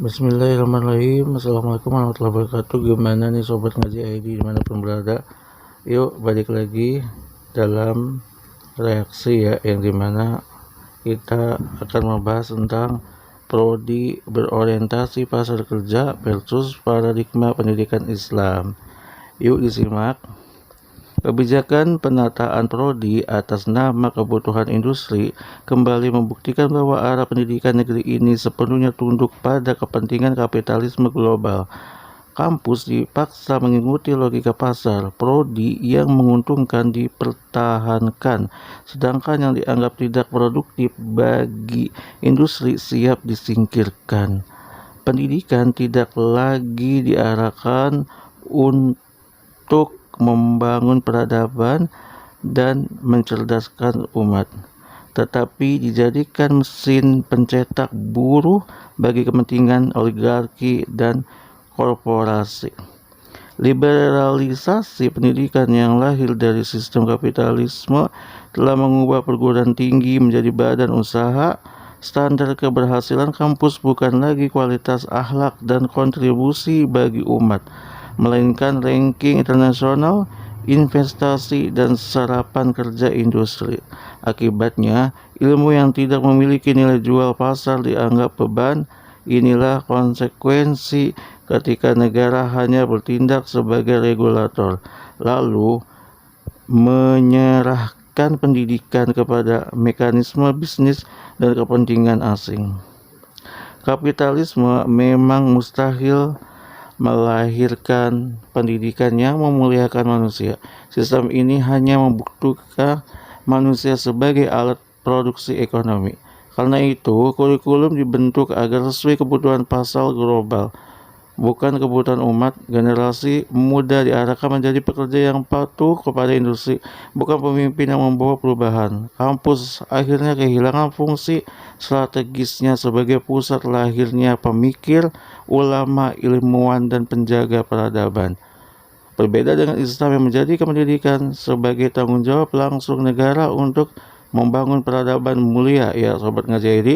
Bismillahirrahmanirrahim. Assalamualaikum warahmatullahi wabarakatuh. Gimana nih sobat ngaji ID dimanapun berada? Yuk balik lagi dalam reaksi ya, yang dimana kita akan membahas tentang prodi berorientasi pasar kerja versus paradigma pendidikan Islam. Yuk disimak. Kebijakan penataan prodi atas nama kebutuhan industri kembali membuktikan bahwa arah pendidikan negeri ini sepenuhnya tunduk pada kepentingan kapitalisme global. Kampus dipaksa mengikuti logika pasar, prodi yang menguntungkan dipertahankan, sedangkan yang dianggap tidak produktif bagi industri siap disingkirkan. Pendidikan tidak lagi diarahkan untuk membangun peradaban dan mencerdaskan umat, tetapi dijadikan mesin pencetak buruh bagi kepentingan oligarki dan korporasi. Liberalisasi pendidikan yang lahir dari sistem kapitalisme telah mengubah perguruan tinggi menjadi badan usaha. Standar keberhasilan kampus bukan lagi kualitas akhlak dan kontribusi bagi umat, melainkan ranking internasional, investasi, dan serapan kerja industri. Akibatnya, ilmu yang tidak memiliki nilai jual pasar dianggap beban. Inilah konsekuensi ketika negara hanya bertindak sebagai regulator, lalu menyerahkan pendidikan kepada mekanisme bisnis dan kepentingan asing. Kapitalisme memang mustahil melahirkan pendidikan yang memuliakan manusia. Sistem ini hanya membutuhkan manusia sebagai alat produksi ekonomi. Karena itu, kurikulum dibentuk agar sesuai kebutuhan pasar global, bukan kebutuhan umat. Generasi muda diarahkan menjadi pekerja yang patuh kepada industri, bukan pemimpin yang membawa perubahan. Kampus akhirnya kehilangan fungsi strategisnya sebagai pusat lahirnya pemikir, ulama, ilmuwan, dan penjaga peradaban. Berbeda dengan Islam yang menjadikan pendidikan sebagai tanggung jawab langsung negara untuk membangun peradaban mulia, ya sobat ngaji ID,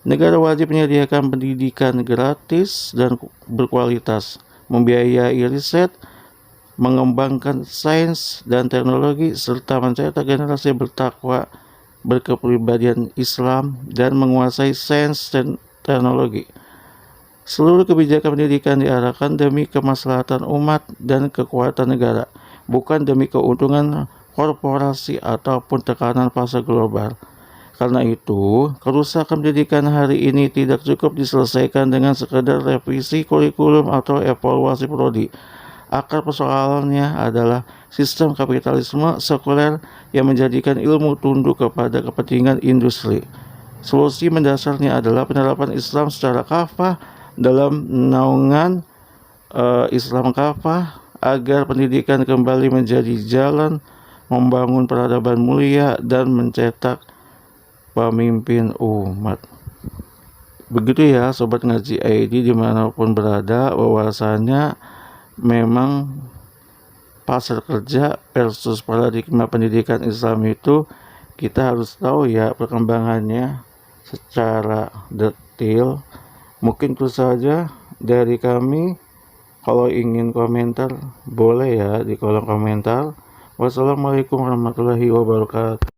negara wajib menyediakan pendidikan gratis dan berkualitas, membiayai riset, mengembangkan sains dan teknologi, serta mencetak generasi bertakwa, berkepribadian Islam, dan menguasai sains dan teknologi. Seluruh kebijakan pendidikan diarahkan demi kemaslahatan umat dan kekuatan negara, bukan demi keuntungan korporasi ataupun tekanan pasar global. Karena itu, kerusakan pendidikan hari ini tidak cukup diselesaikan dengan sekedar revisi kurikulum atau evaluasi prodi. Akar persoalannya adalah sistem kapitalisme sekuler yang menjadikan ilmu tunduk kepada kepentingan industri. Solusi mendasarnya adalah penerapan Islam secara kafah dalam naungan Islam kafah, agar pendidikan kembali menjadi jalan membangun peradaban mulia dan mencetak pemimpin umat. Begitu ya sobat ngaji ID dimanapun berada, bahwasanya memang pasar kerja versus paradigma pendidikan Islam itu kita harus tahu ya perkembangannya secara detail. Mungkin itu saja dari kami. Kalau ingin komentar boleh ya di kolom komentar. Wassalamualaikum warahmatullahi wabarakatuh.